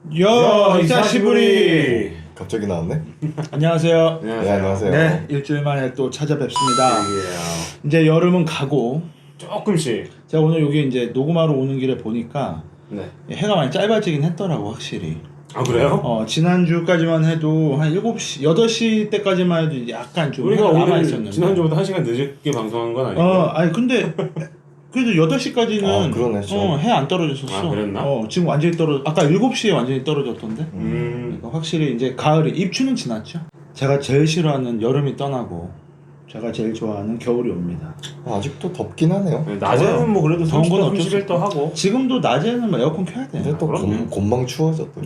히사시부리. 갑자기 나왔네? 안녕하세요. 네, 안녕하세요. 네, 일주일 만에 또 찾아뵙습니다. 예. 이제 여름은 가고 조금씩. 제가 오늘 여기 이제 녹음하러 오는 길에 보니까 네. 해가 많이 짧아지긴 했더라고 확실히. 아 그래요? 지난주까지만 해도 한 7시, 8시 때까지만 해도 이제 약간 좀 우리가 해가 오늘 남아있었는데 지난주보다 1시간 늦게 방송한 건 아니고. 아니 근데 그래도 8시까지는 그러네, 해 안 떨어졌었어. 아, 그랬나? 지금 완전히 아까 7시에 완전히 떨어졌던데. 그러니까 확실히 이제 가을이 입추는 지났죠. 제가 제일 싫어하는 여름이 떠나고 제가 제일 좋아하는 겨울이 옵니다. 아직도 덥긴 하네요. 낮에는 뭐 그래도 더운 건 30도, 어쩔 수 31도 하고. 지금도 낮에는 뭐 에어컨 켜야 돼. 근데 또 그럼요. 곰방 추워져 또.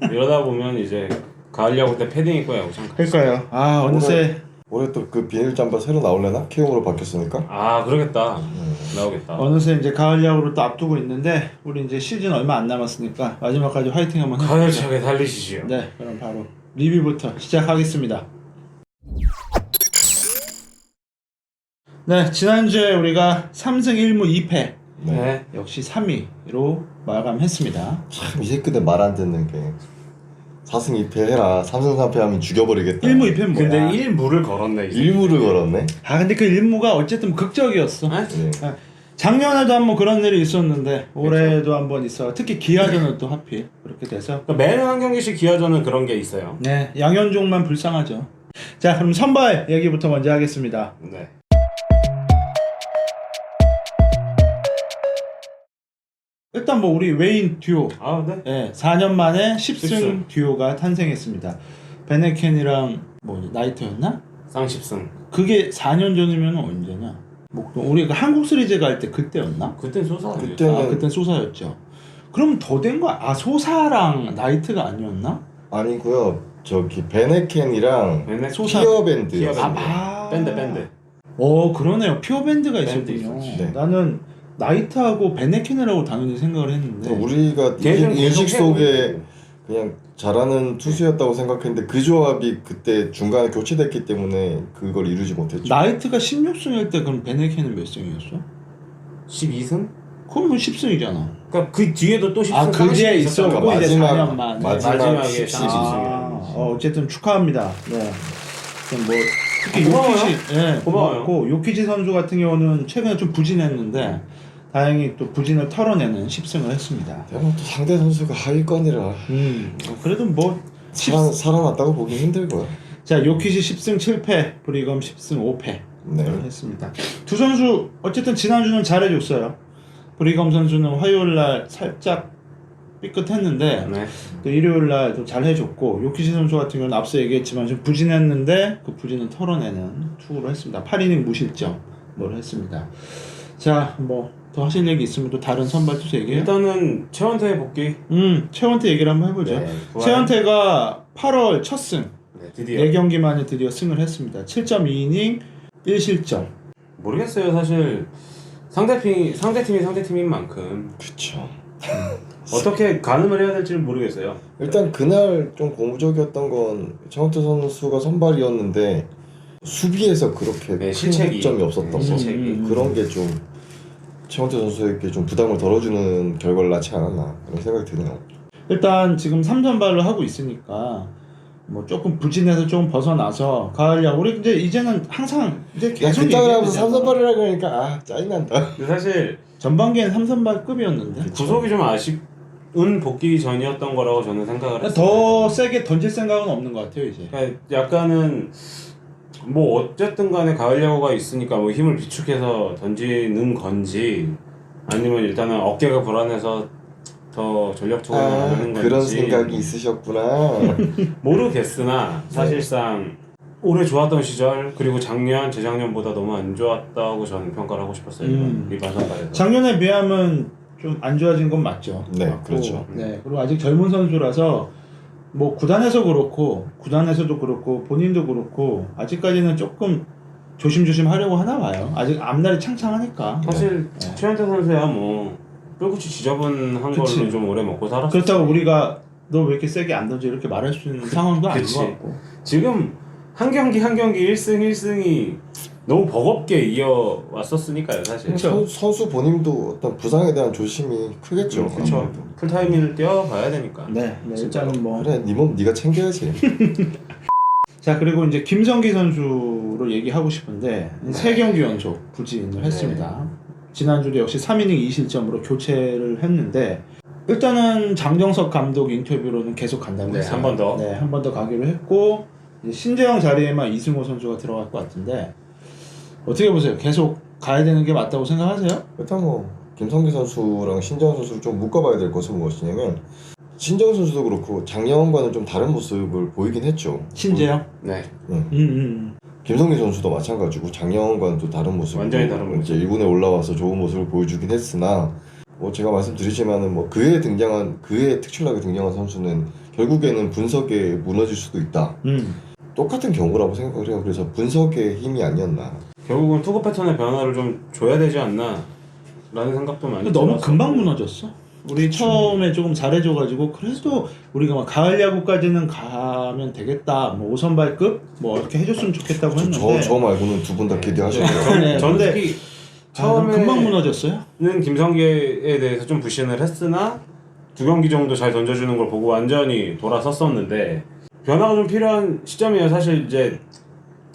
이러다 보면 이제 가을 야구 때 패딩 입고 야구장 가. 그러니까요. 어느새 올해 또 그 비닐 잠바 새로 나올래나? 키움으로 바뀌었으니까. 아 그러겠다. 나오겠다. 어느새 이제 가을 야구를 또 앞두고 있는데 우리 이제 시즌 얼마 안 남았으니까 마지막까지 화이팅 한번 해보자. 가열차게 달리시지요. 네, 그럼 바로 리뷰부터 시작하겠습니다. 네, 지난주에 우리가 3승 1무 2패 네. 역시 3위로 마감했습니다. 참 이 새끼들 말 안 듣는 게 4승 2패 해라. 3승 3패 하면 죽여버리겠다. 1무 2패는 뭐야? 근데 1무를 걸었네 이제. 1무를 걸었네. 근데 그 1무가 어쨌든 극적이었어. 네? 네. 작년에도 한번 그런 일이 있었는데 올해도 한번 있어. 특히 기아전은 또 하필 그렇게 돼서 그러니까 매년 한 경기씩 기아전은 그런 게 있어요. 네, 양현종만 불쌍하죠. 자, 그럼 선발 얘기부터 먼저 하겠습니다. 네. 일단 뭐 우리 웨인 듀오 아 네. 네, 4년 만에 10승 10승. 듀오가 탄생했습니다. 베네켄이랑 뭐 나이트였나? 쌍십승. 그게 4년 전이면 언제냐? 뭐 우리가 한국 시리즈 갈 때 그때였나? 그땐 소사 아니에요? 그때는 그땐 소사였죠. 그럼 더 된 거야? 소사랑 나이트가 아니었나? 아니고요. 저기 베네켄이랑 베네 소사. 피어밴드. 피어밴드. 아. 밴드. 그러네요. 피어밴드가 밴드 있었군요. 있었지. 네. 나는 나이트하고 베네켄이라고 당연히 생각을 했는데 우리가 걔는 인식 계속 속에 해보고. 그냥 잘하는 투수였다고 생각했는데 그 조합이 그때 중간에 교체됐기 때문에 그걸 이루지 못했죠. 나이트가 16승일 때 그럼 베네켄은 몇 승이었어? 12승? 그럼 10승이잖아. 그러니까 그 뒤에도 또 10승 그 뒤에 있어. 그러니까 그거 이제 마지막- 4년 만. 마지막에 10승. 10승. 어쨌든 축하합니다. 네. 그럼 뭐 특히 고마워요. 요키치, 예, 고마워요. 고맙고 요키치 선수 같은 경우는 최근에 좀 부진했는데 다행히 또 부진을 털어내는 10승을 했습니다. 대만 또 상대 선수가 하위권이라 그래도 뭐 살아났다고 보기 힘들고요. 자, 요키치 10승 7패, 브리검 10승 5패 네. 했습니다. 두 선수 어쨌든 지난주는 잘해줬어요. 브리검 선수는 화요일날 살짝 삐끗했는데 네. 또 일요일날 또 잘해줬고 요키치 선수 같은 경우는 앞서 얘기했지만 좀 부진했는데 그 부진을 털어내는 투구를 했습니다. 8이닝 무실점을 했습니다. 자, 뭐 더 하실 얘기 있으면 또 다른 선발 투수 얘기해요? 일단은 최원태의 복귀. 최원태 얘기를 한번 해보죠. 네, 부활. 최원태가 8월 첫 승, 네, 드디어. 4경기 만에 드디어 승을 했습니다. 7.2이닝 1실점. 모르겠어요. 사실 상대팀인 만큼 그쵸. 어떻게 가늠을 해야 될지는 모르겠어요. 일단 그날 좀 고무적이었던 건 최원태 선수가 선발이었는데 수비에서 그렇게 네, 큰 실책이. 득점이 없었던 거. 실책이. 그런 게 좀 최원태 선수에게 좀 부담을 덜어주는 결과를 낳지 않았나 그런 생각이 드네요. 일단 지금 3선발을 하고 있으니까 뭐 조금 부진해서 좀 벗어나서 가을 야구 우리 이제는 항상 이제 계속 그땅을 하면서 얘기해야 삼선발이라 그러니까 짜증난다. 근데 사실 전반기엔 3선발급이었는데 구속이 좀 아쉬운 복귀 전이었던 거라고 저는 생각을 했어요. 더 세게 던질 생각은 없는 것 같아요 이제. 그러니까 약간은 뭐 어쨌든 간에 가을 야구가 있으니까 뭐 힘을 비축해서 던지는 건지 아니면 일단은 어깨가 불안해서 더 전력 투구를 하는 건지 그런 생각이 있으셨구나. 모르겠으나 사실상 올해 좋았던 시절 그리고 작년 재작년보다 너무 안 좋았다고 저는 평가를 하고 싶었어요. 리바 선발에서. 작년에 비하면 좀 안 좋아진 건 맞죠. 네, 맞고, 그렇죠. 네, 그리고 아직 젊은 선수라서 뭐 구단에서 그렇고 구단에서도 그렇고 본인도 그렇고 아직까지는 조금 조심조심 하려고 하나 봐요. 아직 앞날이 창창하니까. 사실 네. 최현태 선수야 뭐 뼈구치 지저분한 그치. 걸로 좀 오래 먹고 살았어. 그렇다고 우리가 너 왜 이렇게 세게 안 던져 이렇게 말할 수 있는 상황도 아닌 그치. 것 같고. 지금 한 경기 한 경기 1승 1승이 너무 버겁게 이어왔었으니까요 사실. 선수 본인도 어떤 부상에 대한 조심이 크겠죠. 그렇죠. 아무래도. 풀타임을 뛰어봐야 되니까. 네, 일단은 뭐. 그래 네 몸 네가 챙겨야지. 자, 그리고 이제 김성기 선수를 얘기하고 싶은데 3경기 연속 부진을 했습니다. 지난주도 역시 3이닝 2실점으로 교체를 했는데 일단은 장정석 감독 인터뷰로는 계속 간다고 네, 했어요. 한 번 더. 네, 한 번 더 가기로 했고 이제 신재영 자리에만 이승호 선수가 들어갈 것 같은데 어떻게 보세요? 계속 가야 되는 게 맞다고 생각하세요? 일단 뭐 김성기 선수랑 신재영 선수를 좀 묶어봐야 될 것은 무엇이냐면 신재영 선수도 그렇고 작년과는 좀 다른 모습을 보이긴 했죠. 신재영? 네. 김성기 선수도 마찬가지고 작년과는 또 다른 모습. 완전히 다른 모습. 이제 1군에 올라와서 좋은 모습을 보여주긴 했으나 뭐 제가 말씀드리지만은 뭐 그에 특출나게 등장한 선수는 결국에는 분석에 무너질 수도 있다. 똑같은 경우라고 생각을 해요. 그래서 분석의 힘이 아니었나. 결국은 투구 패턴의 변화를 좀 줘야 되지 않나 라는 생각도 많이 너무 들었었고. 금방 무너졌어. 우리 처음에 조금 잘해줘가지고 그래도 우리가 막 가을 야구까지는 가면 되겠다. 뭐 5선발급 뭐 이렇게 해줬으면 좋겠다고 했는데 저 말고는 두 분 다 기대하셨죠. 네, 저는 근데 특히 금방 처음에는 무너졌어요. 김성기에 대해서 좀 부신을 했으나 2경기 정도 잘 던져주는 걸 보고 완전히 돌아섰었는데 변화가 좀 필요한 시점이에요. 사실 이제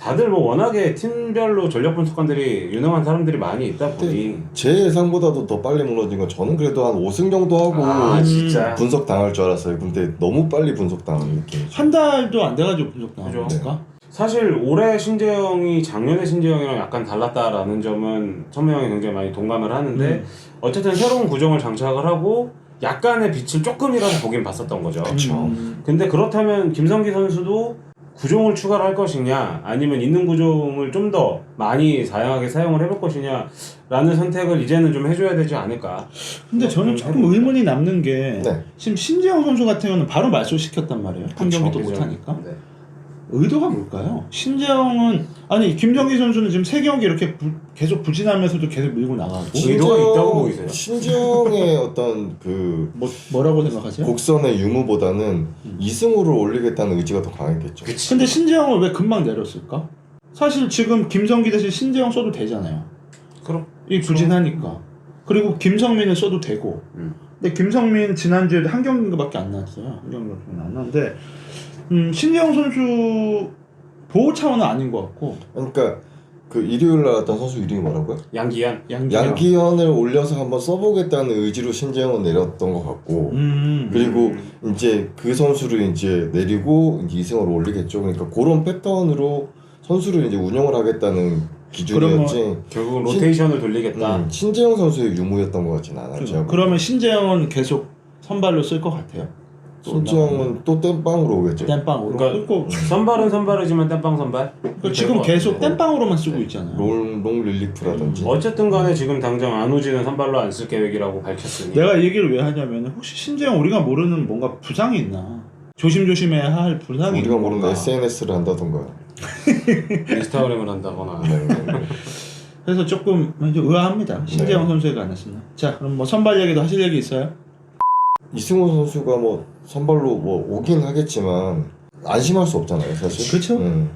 다들 뭐 워낙에 팀별로 전력 분석관들이 유능한 사람들이 많이 있다 보니 제 예상보다도 더 빨리 무너진 건 저는 그래도 한 5승 정도 하고 진짜 분석 당할 줄 알았어요. 근데 너무 빨리 분석 당한 느낌. 한 달도 안 돼가지고 분석 그죠. 나왔으니까. 사실 올해 신재영이 작년의 신재영이랑 약간 달랐다라는 점은 천명 형이 굉장히 많이 동감을 하는데 어쨌든 새로운 구종을 장착을 하고 약간의 빛을 조금이라도 보긴 봤었던 거죠. 그렇죠. 근데 그렇다면 김성기 선수도 구종을 추가를 할 것이냐 아니면 있는 구종을 좀 더 많이 다양하게 사용을 해볼 것이냐 라는 선택을 이제는 좀 해줘야 되지 않을까. 근데 저는 조금 의문이 남는 게 네. 지금 신재영 선수 같은 경우는 바로 말소시켰단 말이에요. 한 경기도 그죠. 못하니까. 네. 의도가 뭘까요? 신재영은 아니 김정기 선수는 지금 3경기 이렇게 계속 부진하면서도 계속 밀고 나가고 의도가 있다고 보이세요? 신재영의 어떤 그 뭐라고 생각하세요? 곡선의 유무보다는 이승우를 올리겠다는 의지가 더 강했겠죠. 그치. 근데 신재영을 왜 금방 내렸을까? 사실 지금 김성기 대신 신재영 써도 되잖아요. 그럼 이 부진하니까. 그리고 김성민을 써도 되고. 근데 김성민 지난주에도 한 경기밖에 안 나왔어요. 한 경기밖에 안 나왔는데 신재영 선수 보호 차원은 아닌 것 같고. 그러니까 그 일요일 날 왔던 선수 이름이 뭐라고요? 양기현. 양기현을 올려서 한번 써보겠다는 의지로 신재영을 내렸던 것 같고 그리고 이제 그 선수를 이제 내리고 이제 이승호를 올리겠죠. 그러니까 그런 패턴으로 선수를 이제 운영을 하겠다는 기준이었지. 결국은 로테이션을 돌리겠다. 신재영 선수의 유무였던 것 같진 않아요. 제가 그러면 신재영은 계속 선발로 쓸 것 같아요. 신재영은 또 땜빵으로 오겠죠. 땜빵으로. 그러니까 선발은 선발이지만 땜빵 선발. 지금 계속 땜빵으로만 쓰고 있잖아요. 롱 릴리프라든지. 어쨌든 간에 지금 당장 안우진은 선발로 안 쓸 계획이라고 밝혔으니. 내가 이 얘기를 왜 하냐면 혹시 신재영 우리가 모르는 뭔가 부상이 있나? 조심조심해야 할 부상이 우리가 모르는 건가? SNS를 한다던가. 인스타그램을 한다거나. 네. 그래서 조금 의아합니다. 신재영 선수에 관해서는. 자, 그럼 뭐 선발 얘기도 하실 얘기 있어요? 이승호 선수가 뭐 선발로 뭐 오긴 하겠지만 안심할 수 없잖아요, 사실. 그렇죠.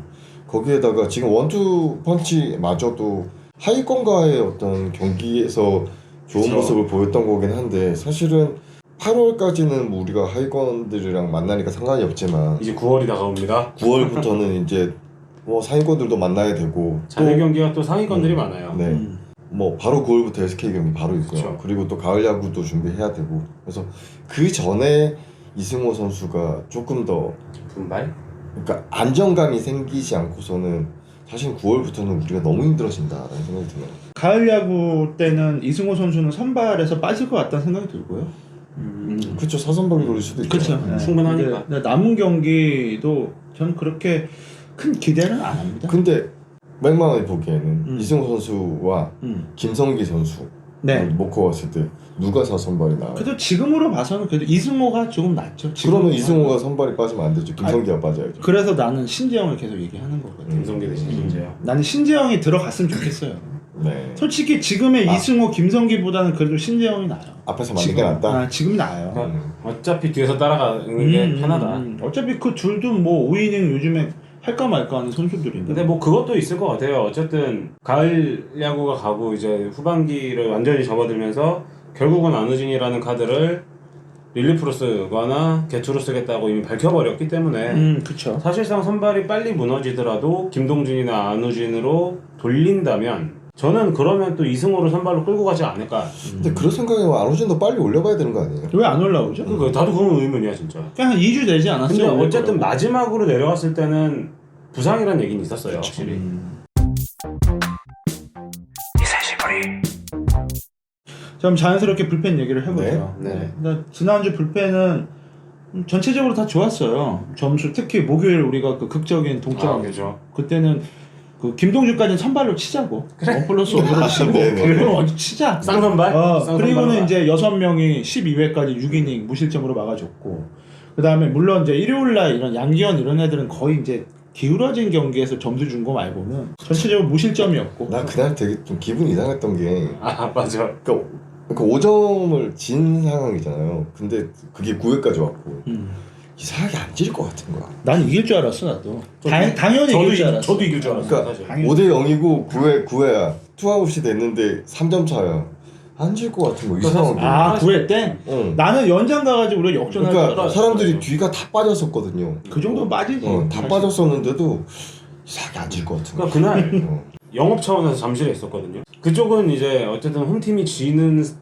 거기에다가 지금 원투 펀치마저도 하위권과의 어떤 경기에서 좋은 그쵸. 모습을 보였던 거긴 한데 사실은 8월까지는 뭐 우리가 하위권들이랑 만나니까 상관이 없지만 이제 9월이 다가옵니다. 9월부터는 이제 뭐 상위권들도 만나야 되고 자네 경기가 또 상위권들이 많아요. 네. 뭐 바로 9월부터 SK 경기 바로 있고요. 그쵸. 그리고 또 가을 야구도 준비해야 되고 그래서 그 전에 이승호 선수가 조금 더 분발? 그러니까 안정감이 생기지 않고서는 사실 9월부터는 우리가 너무 힘들어진다라는 생각이 드네요. 가을 야구 때는 이승호 선수는 선발에서 빠질 것 같다는 생각이 들고요. 그렇죠. 사선발로 돌릴 수도 있죠. 그렇죠. 네. 충분하니까. 근데 남은 경기도 전 그렇게 큰 기대는 안 합니다. 근데 맥망이 보기에는 이승호 선수와 김성기 선수 네. 놓고 왔을 때 누가 사선발이 나와요? 그래도 지금으로 봐서는 그래도 이승호가 조금 낫죠. 그러면 이승호가 선발이 빠지면 안 되죠. 김성기가 빠져야죠. 그래서 나는 신재영을 계속 얘기하는 거거든요. 김성기 대신 신재영. 나는 신재영이 들어갔으면 좋겠어요. 네. 솔직히 지금의 이승호, 김성기보다는 그래도 신재영이 나아요. 앞에서 맞는 게 낫다. 지금이 나아요. 그러니까 어차피 뒤에서 따라가는 게 편하다. 어차피 그 둘도 뭐 5이닝 요즘에 할까 말까 하는 선수들인데. 근데 뭐 그것도 있을 것 같아요. 어쨌든 가을 야구가 가고 이제 후반기를 완전히 접어들면서 결국은 안우진이라는 카드를 릴리프로 쓰거나 개투로 쓰겠다고 이미 밝혀버렸기 때문에 그쵸. 사실상 선발이 빨리 무너지더라도 김동준이나 안우진으로 돌린다면 저는 그러면 또 이승호를 선발로 끌고 가지 않을까. 근데 그런 생각이면 안우진도 빨리 올려봐야 되는 거 아니에요? 왜 안 올라오죠? 그러니까 나도 그건 의문이야 진짜. 그냥 한 2주 되지 않았어요? 근데 올릴 어쨌든 거라고? 마지막으로 내려갔을 때는 부상이라는 얘기는 있었어요 확실히. 자, 그럼 자연스럽게 불펜 얘기를 해보죠. 네. 네. 근데 지난주 불펜은 전체적으로 다 좋았어요. 점수 특히 목요일 우리가 그 극적인 동점 그죠. 그때는 그 김동준까지는 선발로 치자고. 원 플러스 원으로 치고 네, 네. 그걸 먼저 치자. 쌍선발? 쌍선발로 그리고는 가. 이제 6명이 12회까지 6이닝 무실점으로 막아줬고 그 다음에 물론 이제 일요일날 이런 양기현 이런 애들은 거의 이제 기울어진 경기에서 점수 준 거 말고는 전체적으로 무실점이었고. 나 그날 되게 좀 기분 이상했던 게 아 맞아. 그러니까 5점을 진 상황이잖아요. 근데 그게 9회까지 왔고 이상하게 안 질 것 같은 거야. 난 이길 줄 알았어 나도. 저도- 당연히 이길 줄 알았어. 저도 이길 줄 알았어요 그러니까 사실. 당연히. 5대 0이고 9회야. 투아웃이 됐는데 3점 차야. 안 질 것 같은 거 이상하게. 아 9회 때? 응. 나는 연장 가가지고 우리가 역전할 줄 그러니까 알았어. 사람들이 뒤가 다 빠졌었거든요. 그 정도 빠지지. 다 빠졌었는데도 이상하게 안 질 것 같은 거. 그러니까 그날 어. 영업 차원에서 잠실에 있었거든요. 그쪽은 이제 어쨌든 홈팀이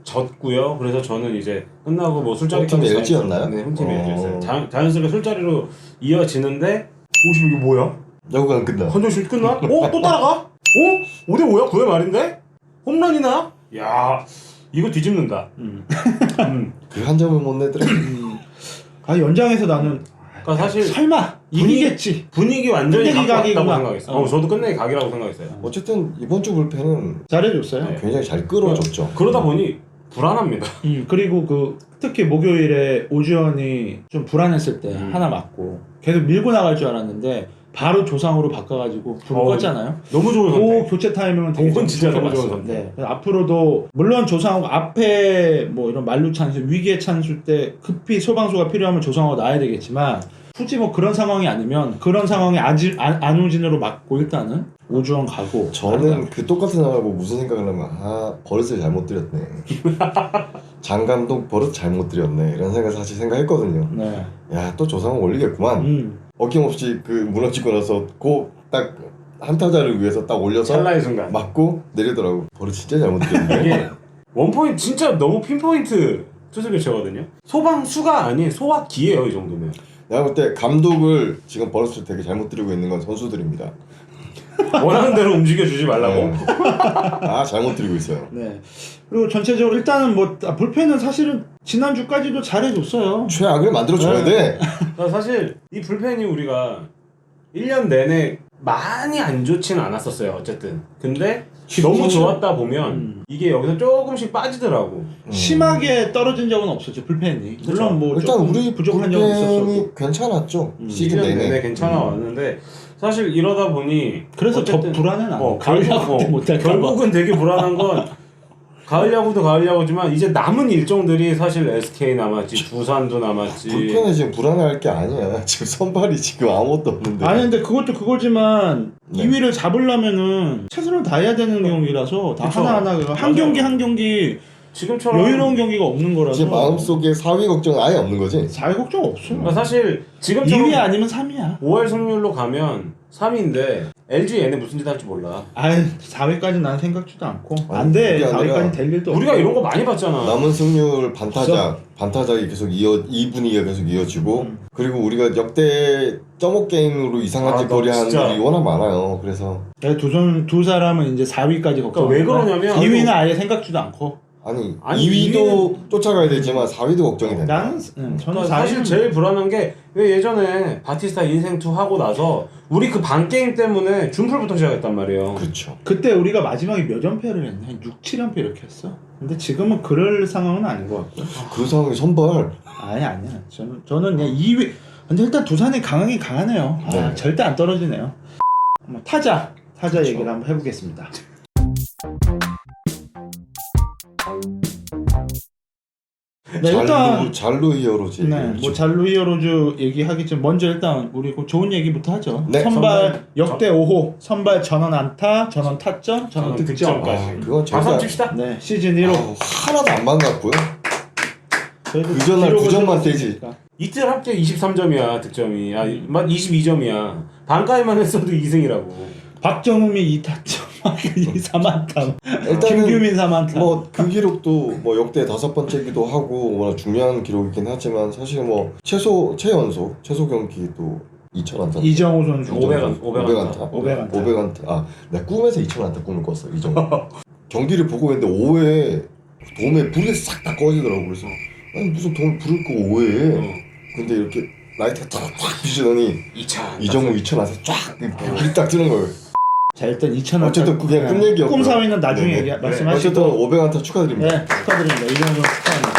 졌고요. 그래서 저는 이제 끝나고 뭐 술자리까지 홈팀이 LG였나요? 네, 홈팀이 어. LG였어요. 자연스럽게 술자리로 이어지는데 50 이게 뭐야? 야구가 안 끝나. 한정슛 끝나? 어? 또 따라가? 5대 5야? 9회 말인데? 홈런이나? 야 이거 뒤집는다. 그 한 점을 못 내더라. 아 연장에서 나는 그러니까 사실 설마 이기겠지. 분위기 완전히 끝내기 갖고 왔다고 각이구나. 생각했어요. 저도 끝내기 각이라고 생각했어요. 어쨌든 이번 주 불펜은 잘해줬어요. 네. 굉장히 잘 끌어줬죠. 그러다 보니 불안합니다. 그리고 그 특히 목요일에 오주현이 좀 불안했을 때 하나 맞고 계속 밀고 나갈 줄 알았는데 바로 조상으로 바꿔가지고 불을 껐잖아요. 너무 좋은 그 선택. 교체 타이밍은 되게 그건 좀 진짜 너무 좋게 좋은 봤어요. 선택. 네. 그래서 앞으로도 물론 조상욱 앞에 뭐 이런 만루 찬스 위기의 찬스 때 급히 소방수가 필요하면 조상욱 나야 되겠지만 굳이 뭐 그런 상황이 아니면 그런 상황에 안우진으로 맞고 일단은 오주원 가고. 저는 그 똑같은 상황을 무슨 생각을 하면 버릇을 잘못 들였네. 장 감독 버릇 잘못 들였네. 이런 생각을 사실 생각했거든요. 네. 야 또 조상은 올리겠구만. 어김없이 그 무너지고 나서 딱 한 타자를 위해서 딱 올려서 찰나의 순간. 맞고 내리더라고. 버릇 진짜 잘못 들였네. 이게 원포인트 진짜 너무 핀포인트 투수 교체거든요. 소방수가 아닌 소화기예요 이 정도면. 내가 볼 때 감독을 지금 버릇을 되게 잘못 들이고 있는 건 선수들입니다. 원하는 대로 움직여주지 말라고. 잘못 들이고 있어요. 네. 그리고 전체적으로 일단은 뭐 불펜은 사실은 지난주까지도 잘해줬어요. 최악을 만들어줘야 돼. 그러니까 사실 이 불펜이 우리가 1년 내내 많이 안 좋지는 않았었어요 어쨌든. 근데 너무 좋았다 보면 이게 여기서 조금씩 빠지더라고. 심하게 떨어진 적은 없었죠 불펜이. 물론 뭐 일단 조금 우리 부족한 적은 있었었고. 불펜이 괜찮았죠. 시즌 1년 내내. 내내 괜찮아 왔는데 사실 이러다 보니 그래서 더 어쨌든 불안은 안 해. 가을 야구 때 못할까 봐. 결국은 되게 불안한 건 가을 야구도 가을 야구지만 이제 남은 일정들이 사실 SK 남았지, 두산도 남았지. 불펜에 지금 불안할 게 아니야. 지금 선발이 지금 아무것도 없는데. 아니 근데 그것도 그거지만 네. 2위를 잡으려면은 최선을 다해야 되는 경기라서 다 그쵸. 하나하나 한 맞아요. 경기 한 경기 지금처럼 여유로운 경기가 없는 거라서 제 마음속에 4위 걱정은 아예 없는 거지. 4위 걱정 없어. 그러니까 사실 지금처럼 2위 아니면 3위야. 5월 승률로 가면 3위인데 LG 얘네 무슨 짓 할지 몰라. 아이 4위까지 난 생각지도 않고 아니, 안돼. 그게 아니라 4위까지 될 일도 우리가 없고. 이런 거 많이 봤잖아. 남은 승률 반타작이 계속 이 분위기가 계속 이어지고 그리고 우리가 역대 점오 게임으로 이상한 짓거리 하는 진짜. 일이 워낙 많아요. 그래서 두 사람은 이제 4위까지 걱정. 왜 그러냐면 2위는 아예 생각지도 않고. 아니 2위도 쫓아가야 되지만 4위도 걱정이 된다. 나는 저는 그러니까 4위는 사실 제일 불안한 게 왜 예전에 바티스타 인생2 하고 나서 우리 그 반 게임 때문에 준풀부터 시작했단 말이에요. 그렇죠. 그때 우리가 마지막에 몇 연패를 했나? 한 6, 7연패 이렇게 했어. 근데 지금은 그럴 상황은 아닌 것 같고요. 그 상황에 선발 아니야. 저는 그냥 2위. 근데 일단 두산이 강하긴 강하네요. 네. 절대 안 떨어지네요. 타자 그렇죠. 얘기를 한번 해보겠습니다. 네, 일단 잘루 히어로즈. 네, 뭐 잘루 히어로즈 얘기하겠지만 먼저 일단 우리 그 좋은 얘기부터 하죠. 네. 선발 역대 5호, 선발 전원 안타, 전원 타점, 전원 득점. 그건 가산 칩시다. 네, 시즌 1호. 하나도 안 반갑고요. 그래도 그전날 기록을 9점만 좀 떼지. 했으니까. 이틀 합계 23점이야 득점이. 22점이야. 반까지만 했어도 2승이라고. 박정음이 2타점, 3안타. 일단은 김규민 3안타. 뭐 그 기록도 뭐 역대 5번째기도 하고 워낙 중요한 기록이긴 하지만 사실 뭐 최연소 경기도 2,000안타. 이정우 선수 500안타. 500안타. 아, 내가 꿈에서 2,000안타 꿈을 꿨어. 이 정도. 경기를 보고 있는데 5회에 돔에 불이 싹 다 꺼지더라고. 그래서 아니 무슨 돔 불을 끄고 5회에 근데 이렇게 라이트가 쫙 비추더니 이정우 2,000안타 쫙 불이 딱 뜨는 거예요. 자 일단 2,000안타. 어쨌든 그냥 끝 얘기였고요. 꿈 사위는 나중에 네네. 말씀하시고. 어쨌든 500안타 축하드립니다. 네, 축하드립니다. 이정우 선수 축하합니다.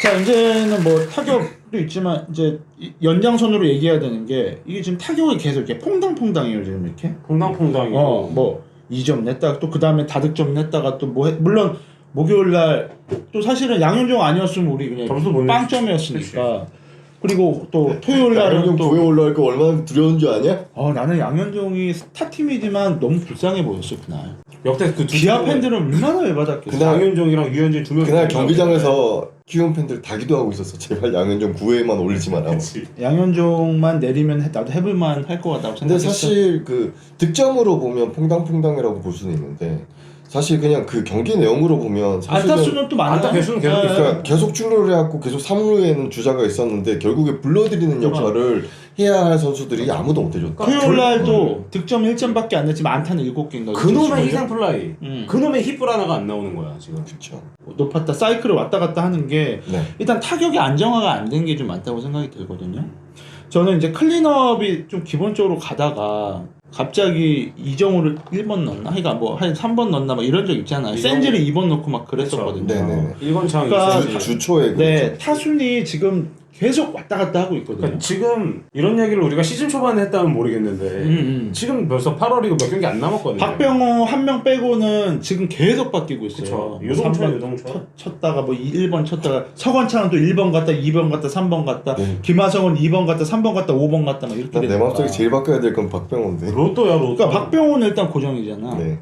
자 이제는 뭐 타격도 있지만 이제 연장선으로 얘기해야 되는 게 이게 지금 타격이 계속 이렇게 퐁당퐁당해요 지금 이렇게. 퐁당퐁당이고. 뭐 2점 냈다가 또 그 다음에 다득점 냈다가 또 뭐 물론 목요일 날 또 사실은 양현종 아니었으면 우리 그냥 점수 못 빵점이었으니까. 그리고 또 토요일 날은 양현종 또 9회 올라갈 거 얼마나 두려운 줄 아냐? 나는 양현종이 스타팀이지만 너무 불쌍해 보였어 그날. 역대 그 기아 팬들은 얼마나 열받았겠어. 그날- 양현종이랑 유현진 두 명. 그날 경기장에서 키움 팬들 다 기도하고 있었어. 제발 양현종 9회만 올리지 마라. 양현종만 내리면 나도 해볼만 할 것 같다고 근데 생각했어. 사실 그 득점으로 보면 퐁당퐁당이라고 볼 수는 있는데 사실 그냥 그 경기 내용으로 보면 사실은 안타수는 또 많아요. 안타 개수는 계속 네. 그러니까 계속 출루를 해갖고 계속 3루에는 주자가 있었는데 결국에 불러들이는 역할을 해야 할 선수들이 아무도 못 해줬다. 토요일 날도 득점 1점밖에 안 냈지만 안타는 7개인가. 그놈의 희생 플라이. 음. 그놈의 힙불 하나가 안 나오는 거야 지금. 그렇죠. 높았다 사이클을 왔다 갔다 하는 게 네. 일단 타격이 안정화가 안 된 게 좀 많다고 생각이 들거든요. 저는 이제 클린업이 좀 기본적으로 가다가 갑자기 이정우를 1번 넣나? 그러니까 뭐 한 3번 넣나? 막 이런 적 있잖아요. 센지를 2번 넣고 막 그랬었거든요. 네네네. 1번 창 그러니까 있어야지. 주초에 네, 그렇죠. 타순이 지금 계속 왔다 갔다 하고 있거든요. 그러니까 지금 이런 얘기를 우리가 시즌 초반에 했다면 모르겠는데 지금 벌써 8월이고 몇 경기 안 남았거든요. 박병호 한 명 빼고는 지금 계속 바뀌고 있어요. 그쵸. 유동철, 3번 유동철. 쳤다가 뭐 1번 쳤다가 서건창은 또 1번 갔다 2번 갔다 3번 갔다 네. 김하성은 2번 갔다 3번 갔다 5번 갔다 막 이렇게 내 되니까. 마음속에 제일 바꿔야 될 건 박병호인데. 로또야 로또. 그러니까 박병호는 일단 고정이잖아. 네.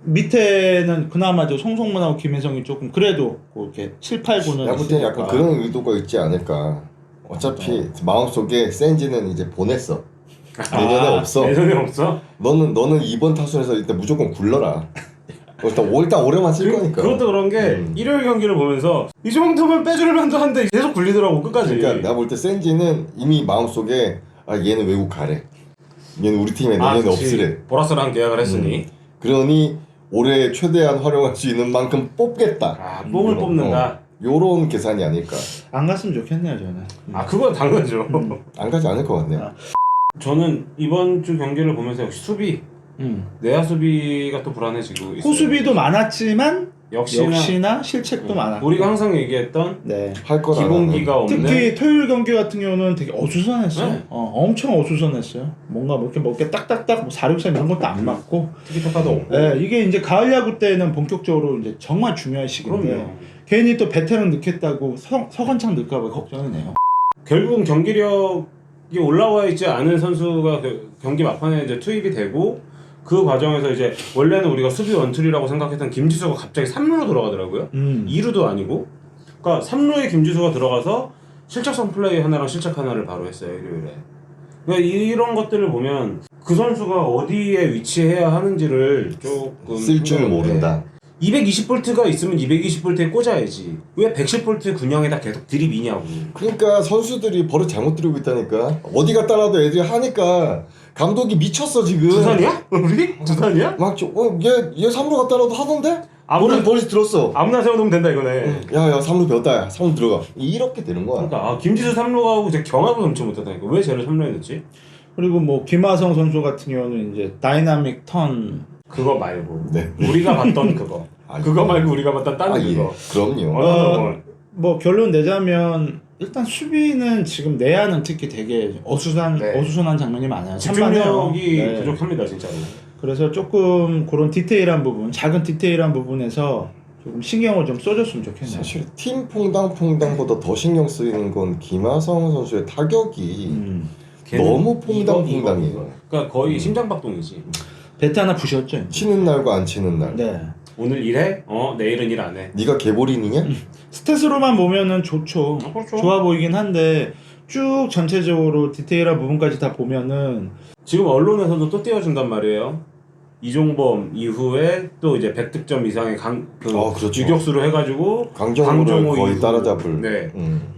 밑에는 그나마 저 송성문하고 김혜성이 조금 그래도 뭐 이렇게 7, 8, 9는 내가 볼 때는 약간 그런 의도가 있지 않을까. 어차피 마음속에 센지는 이제 보냈어. 내년에 없어. 내년에 없어? 너는 이번 타순에서 일단 무조건 굴러라. 일단 올해만 쓸 거니까. 그것도 그런 게 일요일 경기를 보면서 이 정도면 빼줄 만도 한데 계속 굴리더라고 끝까지. 그러니까 내가 볼 때 센지는 이미 마음속에 얘는 외국 가래. 얘는 우리 팀에 내년에 그치. 없으래. 보라스랑 계약을 했으니. 그러니 올해 최대한 활용할 수 있는 만큼 뽑겠다. 뽕을 뽑는다. 요런 계산이 아닐까. 안 갔으면 좋겠네요 저는. 그건 당연하죠. 안 가지 않을 것 같네요. 저는 이번 주 경기를 보면서 역시 수비, 내야 수비가 또 불안해지고 있어요. 호수비도 많았지만 역시나 실책도 많았고. 우리가 항상 얘기했던 네. 할 거라. 기본기가 없는. 특히 토요일 경기 같은 경우는 되게 어수선했어요. 네. 엄청 어수선했어요. 뭔가 뭐 이렇게 딱딱딱 뭐 463 이런 것도 안 맞고. 티키타카도 없고. 네, 이게 이제 가을 야구 때는 본격적으로 이제 정말 중요한 시기인데 그럼요. 괜히 또 베테랑 넣겠다고 서건창 넣을까봐 걱정이네요. 결국은 경기력이 올라와 있지 않은 선수가 경기 막판에 이제 투입이 되고 그 과정에서 이제 원래는 우리가 수비 원툴이라고 생각했던 김지수가 갑자기 3루로 들어가더라고요. 2루도 아니고. 그러니까 3루에 김지수가 들어가서 실책성 플레이 하나랑 실책 하나를 바로 했어요 일요일에. 그러니까 이런 것들을 보면 그 선수가 어디에 위치해야 하는지를 조금 쓸 줄 모른다. 220볼트가 있으면 220볼트에 꽂아야지. 왜 110볼트 군형에다 계속 들이미냐고. 그러니까 선수들이 버릇 잘못 들이고 있다니까. 어디 갔다 놔도 애들이 하니까 감독이 미쳤어 지금. 두산이야? 우리? 두산이야? 얘 3루 갔다 놔도 하던데? 아무나- 버릇 들었어. 아무나 세워놓으면 된다 이거네. 야 3루 배웠다. 야 3루 들어가. 이렇게 되는 거야. 그러니까 김지수 3루하고 이제 경합을 넘지 못하다니까. 왜 쟤를 3루에 넣지? 그리고 뭐 김하성 선수 같은 경우는 이제 다이나믹 턴 그거 말고 네. 우리가 봤던 그거. 그거 말고 우리가 봤던 딴 예. 그거. 그럼요. 뭐 결론 내자면 일단 수비는 지금 내야는 특히 되게 어수선한 장면이 많아요. 집중력이 네. 부족합니다 진짜로. 그래서 조금 그런 디테일한 부분, 작은 디테일한 부분에서 조금 신경을 좀 써줬으면 좋겠네요. 사실 팀 퐁당퐁당보다 더 신경 쓰이는 건 김하성 선수의 타격이 너무 퐁당퐁당해요. 그러니까 거의 심장박동이지. 배트 하나 부셨죠? 치는 날과 안 치는 날. 네. 오늘 일해? 내일은 일 안 해. 네가 개보리닝이야? 스탯으로만 보면은 좋죠. 그렇죠. 좋아 보이긴 한데 쭉 전체적으로 디테일한 부분까지 다 보면은 지금 언론에서도 또 띄워준단 말이에요. 이종범 이후에 또 이제 100득점 이상의 그렇죠. 유격수로 해가지고 강정호를 거의 이후. 따라잡을. 네.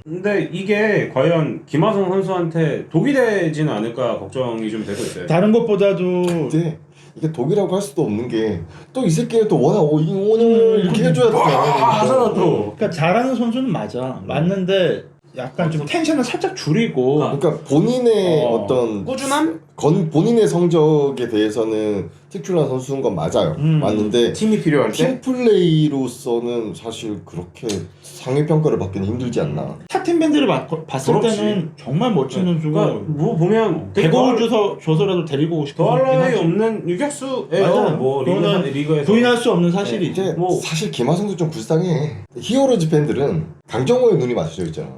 근데 이게 과연 김하성 선수한테 독이 되지는 않을까 걱정이 좀 되고 있어요. 다른 것보다도 근데 이게 독이라고 할 수도 없는 게 또 이 새끼는 또 워낙 오닝 이렇게 해줘야 되잖아. 하잖아 또. 그러니까 잘하는 선수는 맞아. 맞는데 약간 좀 텐션을 살짝 줄이고 그러니까 본인의 어떤 꾸준함? 본인의 성적에 대해서는 특출난 선수인 건 맞아요. 맞는데 팀이 필요할 때? 팀 플레이로서는 사실 그렇게 상위 평가를 받기는 힘들지 않나. 탑팀 밴드를 봤을 그렇지. 때는 정말 멋진 선수고 그러니까 뭐 보면 100억을 줘서라도 데리고 오고 싶은 더할 나위 없는 유격수예요. 맞아요. 뭐 그거는 리그에서 부인할 수 없는 사실이지. 이제 뭐. 사실 김하성도 좀 불쌍해. 히어로즈 팬들은 강정호의 눈이 맞춰져 있잖아.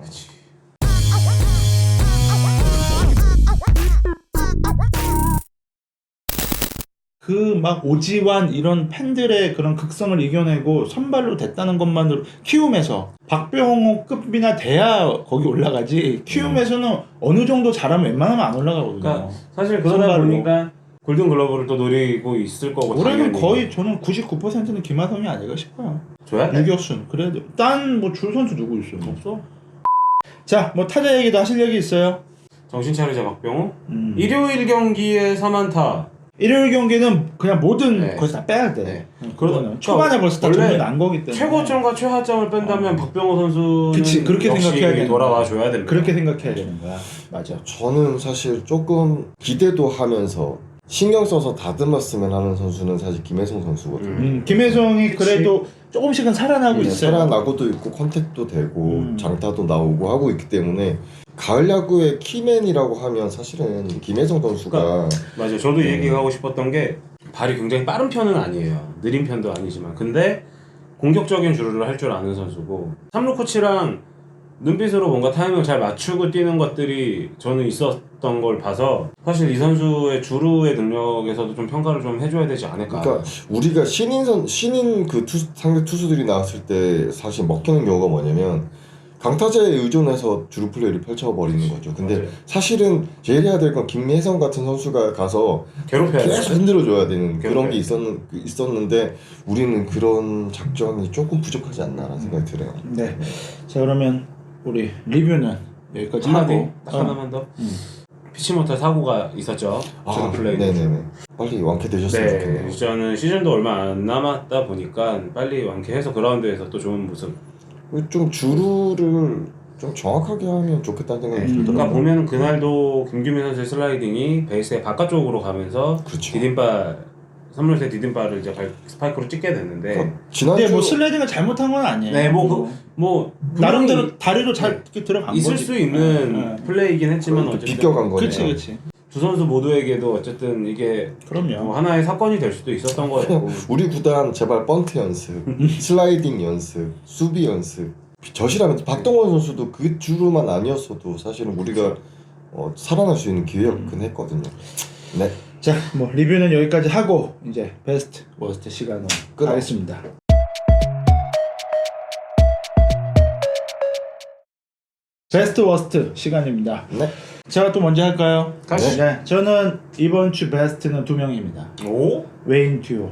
그 막 오지환 이런 팬들의 그런 극성을 이겨내고 선발로 됐다는 것만으로 키움에서 박병호급이나 돼야 거기 올라가지. 키움에서는 어느 정도 잘하면 웬만하면 안 올라가거든요. 그러니까 사실 그러다 선발로. 보니까 골든글러브를 또 노리고 있을 거고 올해는 당연히. 거의 저는 99%는 김하성이 아닐까 싶어요. 줘야 돼? 유격수는 그래도 딴 뭐 줄 선수 누구 있어요? 없어. 자, 뭐 타자 얘기도 하실 얘기 있어요? 정신 차리자 박병호. 일요일 경기에 3안타. 일요일 경기는 그냥 모든 네. 거기서 다 빼야 돼. 네. 그러면 초반에 벌써 다 원래 정리 난 거기 때문에 최고점과 최하점을 뺀다면 박병호 선수는 그치, 그렇게 역시 생각해야 되는 돌아와 거야. 줘야 됩니다. 그렇게 생각해야 되는 거야. 맞아. 저는 사실 조금 기대도 하면서 신경 써서 다듬었으면 하는 선수는 사실 김혜성 선수거든요. 김혜성이 그치. 그래도 조금씩은 살아나고 있어요. 살아나고도 있고 컨택도 되고 장타도 나오고 하고 있기 때문에 가을 야구의 키맨이라고 하면 사실은 김혜성 선수가 맞아요. 저도 얘기하고 싶었던 게 발이 굉장히 빠른 편은 아니에요. 느린 편도 아니지만 근데 공격적인 주루를 할 줄 아는 선수고 삼루 코치랑 눈빛으로 뭔가 타이밍을 잘 맞추고 뛰는 것들이 저는 있었던 걸 봐서 사실 이 선수의 주루의 능력에서도 좀 평가를 좀 해줘야 되지 않을까. 그러니까 우리가 신인 그 상대 투수들이 나왔을 때 사실 먹히는 경우가 뭐냐면 강타자에 의존해서 주루 플레이를 펼쳐버리는 거죠. 근데 맞아요. 사실은 제일 해야 될 건 김혜성 같은 선수가 가서 괴롭혀야 돼. 계속 흔들어줘야 되는 그런 게 괴롭혀야 있었는데 우리는 그런 작전이 조금 부족하지 않나라는 생각이 들어요. 네. 자, 그러면 우리 리뷰는 여기까지 한마디 하고 딱 하나만 더. 피치 못할 사고가 있었죠. 주루 플레이. 네네네. 빨리 완쾌되셨으면 네, 좋겠네요. 저는 시즌도 얼마 안 남았다 보니까 빨리 완쾌해서 그라운드에서 또 좋은 모습. 좀 주루를 좀 정확하게 하면 좋겠다는 생각이 들더라고요. 그러니까 보면 그날도 김규민 선수의 슬라이딩이 베이스의 바깥쪽으로 가면서 그렇죠. 디딤발 선물세 디딤발을 이제 스파이크로 찍게 됐는데. 그러니까 지난주 근데 뭐 슬라이딩을 잘못한 건 아니에요. 네, 뭐 나름대로 다리로 잘 이렇게 들어간 있을 거지. 수 있는 플레이이긴 했지만 또 어쨌든 비껴간 거네요. 그렇지. 두 선수 모두에게도 어쨌든 이게 그럼요. 뭐 하나의 사건이 될 수도 있었던 거였고. 우리 구단 제발 번트 연습, 슬라이딩 연습, 수비 연습. 저시라면 박동원 선수도 그 주로만 아니었어도 사실은 우리가 살아날 수 있는 기회였긴 했거든요. 네. 자, 뭐 리뷰는 여기까지 하고 이제 베스트 워스트 시간으로 끊어. 가겠습니다. 베스트 워스트 시간입니다. 네. 제가 또 먼저 할까요? 가시죠. 네, 저는 이번 주 베스트는 두 명입니다. 오? 웨인 듀오.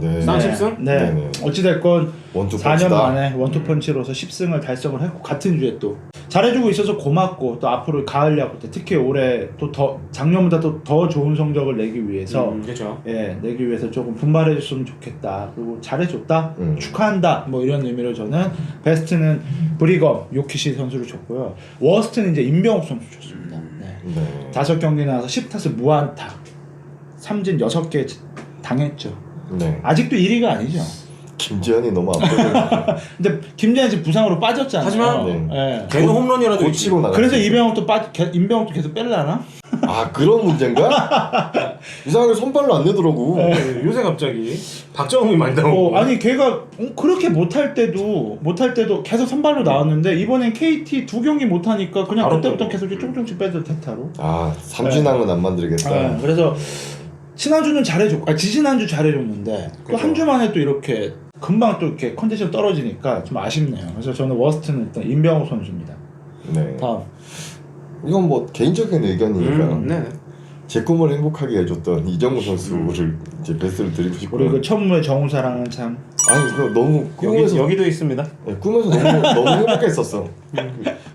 네. 쌍 10승? 네. 네네. 어찌됐건 원투 4년 펀치다. 만에 원투펀치로서 10승을 달성을 했고 같은 주에 또 잘해주고 있어서 고맙고 또 앞으로 가을 야구 때 특히 올해 또 더 작년보다 또 더 좋은 성적을 내기 위해서 그렇죠. 내기 위해서 조금 분발해줬으면 좋겠다. 그리고 잘해줬다. 축하한다. 뭐 이런 의미로 저는 베스트는 브리검 요키시 선수를 줬고요. 워스트는 이제 임병욱 선수 줬습니다. 네. 네. 5경기 나와서 10타수 무안타, 삼진 6개 당했죠. 네. 아직도 1위가 아니죠. 김지현이 너무 안 보여요. 근데 김재현 지금 부상으로 빠졌잖아요. 하지만 네. 걔는 홈런이라도 고치고 나가. 그래서 임병욱도 계속 뺄라나? 아 그런 문제인가? 이상하게 선발로 안 내더라고. 요새 갑자기 박정웅이 많이 나오고. 아니 걔가 그렇게 못할 때도 계속 선발로 나왔는데 이번엔 KT 2경기 못하니까 그냥 바로 그때부터 빼고. 계속 조금씩 빼서 대타로. 아 삼진왕은 안 만들겠다. 그래서 지난주는 잘해줬고, 지지난주 잘해줬는데 또 한 주 만에 또 이렇게 금방 또 이렇게 컨디션 떨어지니까 좀 아쉽네요. 그래서 저는 워스트는 일단 임병호 선수입니다. 네. 다음. 이건 뭐 개인적인 의견이니까 네. 제 꿈을 행복하게 해줬던 이정우 선수를 이제 베스트를 드리고 싶고요. 우리 그 천무의 정우사랑은 참. 아니 그거 너무 꿈에서 여기도 있습니다. 네, 꿈에서 너무 행복했었어.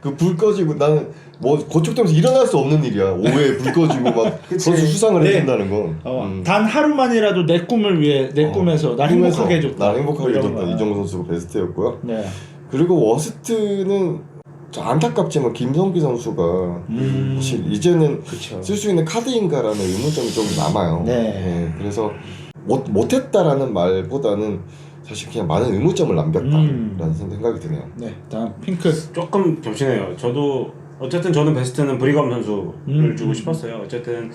그 불 꺼지고 나는 뭐 고척되면서 일어날 수 없는 일이야. 오후에 불 꺼지고 막 선수 수상을 네. 해준다는 건. 단 하루만이라도 내 꿈을 위해 내 꿈에서 날 꿈에서 행복하게 해줬다. 날 행복하게 이런 해줬다. 거. 이정우 선수가 베스트였고요. 네. 그리고 워스트는 안타깝지만 김성기 선수가 사실 이제는 그쵸. 쓸 수 있는 카드인가라는 의문점이 좀 남아요. 네. 그래서 못했다라는 말보다는 사실 그냥 많은 의문점을 남겼다라는 생각이 드네요. 네. 다음 핑크. 조금 겹치네요. 저도 어쨌든 저는 베스트는 브리검 선수를 주고 싶었어요. 어쨌든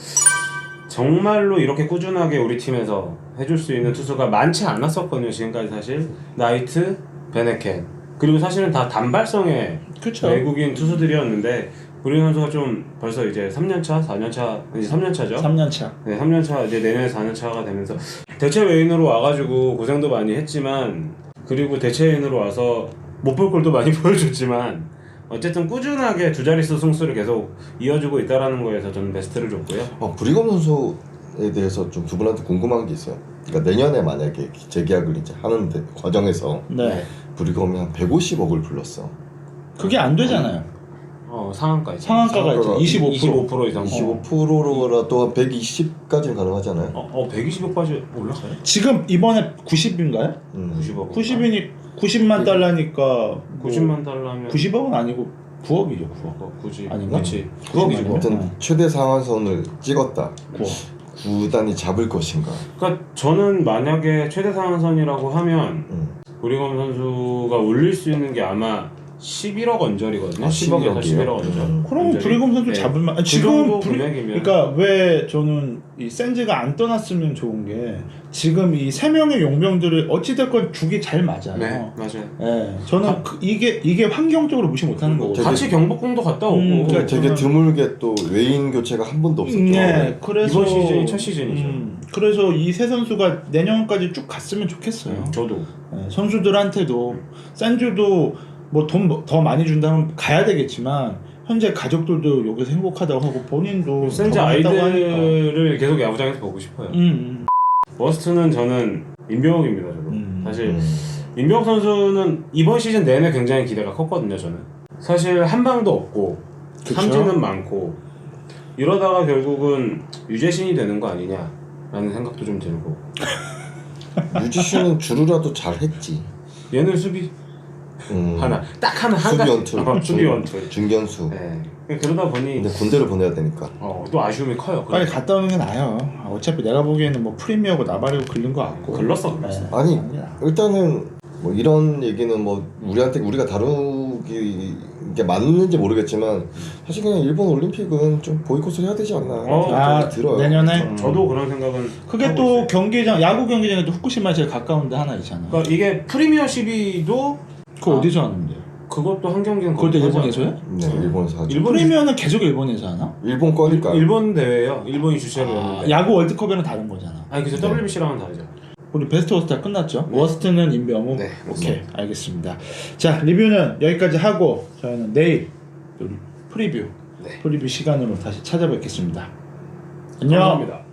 정말로 이렇게 꾸준하게 우리 팀에서 해줄 수 있는 투수가 많지 않았었거든요. 지금까지 사실 나이트, 베네켄 그리고 사실은 다 단발성의 그쵸. 외국인 투수들이었는데 브리검 선수가 좀 벌써 이제 3년차, 4년차 이제 3년차죠. 3년차. 네, 3년차 이제 내년에 4년차가 되면서 대체 외인으로 와가지고 고생도 많이 했지만 그리고 대체 외인으로 와서 못 볼 골도 많이 보여줬지만 어쨌든 꾸준하게 두 자릿수 승수를 계속 이어주고 있다라는 거에서 저는 베스트를 줬고요. 브리검 선수에 대해서 좀 두 분한테 궁금한 게 있어요. 그러니까 내년에 만약에 재계약을 이제 하는 과정에서 네. 브리검이 한 150억을 불렀어. 그게 안 되잖아요. 상한가죠. 상한가가 이제 25%. 25% 이상. 25%라도 120까지는 가능하잖아요. 120억까지 올라가요? 지금 이번에 90인가요? 90억. 90만 달러니까 90만 달러면 90억은 아니고 9억이죠. 9억. 90. 아닌가? 그렇지. 9억이죠. 아무튼 최대 상한선을 찍었다. 9억. 구단이 잡을 것인가? 그러니까 저는 만약에 최대 상한선이라고 하면 브리검 선수가 올릴 수 있는 게 아마 11억 언저리거든요. 10억에서 11억 언저리. 그럼 브리검 선수 잡을만. 그 지금 정도 금액이면. 그러니까 왜 저는 이 센즈가 안 떠났으면 좋은 게 지금 이 세 명의 용병들을 어찌 됐건 죽이 잘 맞아요. 네, 맞아요. 예, 저는 이게 환경적으로 무시 못하는 거거든요. 같이 경복궁도 갔다 오고. 그러니까 되게 드물게 또 외인 교체가 한 번도 없었죠. 네, 그래서 이번 시즌이 첫 시즌이죠. 그래서 이 세 선수가 내년까지 쭉 갔으면 좋겠어요. 저도. 예, 선수들한테도 센즈도 뭐 돈 더 많이 준다면 가야 되겠지만 현재 가족들도 여기서 행복하다고 하고 본인도 센즈 더 많다고 하니까. 아이들을 계속 야구장에서 보고 싶어요. 워스트는 저는 임병욱입니다. 저도. 사실 임병욱 선수는 이번 시즌 내내 굉장히 기대가 컸거든요. 저는 사실 한 방도 없고 그쵸? 삼진은 많고 이러다가 결국은 유재신이 되는 거 아니냐라는 생각도 좀 들고. 유지씨는 주루라도 잘했지. 얘는 수비 하나 딱 하나 한 수비 가지. 원툴, 수비 원툴. 중견수. 네. 그러다 보니 근데 군대를 보내야 되니까. 또 아쉬움이 커요. 빨리 갔다 오는 게 나아요. 어차피 내가 보기에는 뭐 프리미어고 나발이고 글린 거 같고. 글렀어. 네. 아니 일단은 뭐 이런 얘기는 뭐 우리가 다루기 게 맞는지 모르겠지만 사실 그냥 일본 올림픽은 좀 보이콧을 해야 되지 않나 생각이 들어요. 내년에 저도 그런 생각은 그게 하고 또 있어요. 경기장 야구 경기장에도 후쿠시마 제일 가까운데 하나 있잖아. 그러니까 이게 프리미어십이도 그거 어디서 하는데요? 그것도 한 경기는 그것도 거기서 일본에서 해요? 네, 일본에서 하죠. 일본 프리미어는 계속 일본에서 하나? 일본 거니까. 일본 대회예요. 일본이 주최를 했는데. 야구 월드컵에는 다른 거잖아. 아니 그죠. WBC랑은 다르죠. 우리 베스트 워스트 끝났죠? 워스트는 임병우. 네, 오케이, 알겠습니다. 자, 리뷰는 여기까지 하고 저희는 내일 또 프리뷰 시간으로 다시 찾아뵙겠습니다. 안녕. 감사합니다.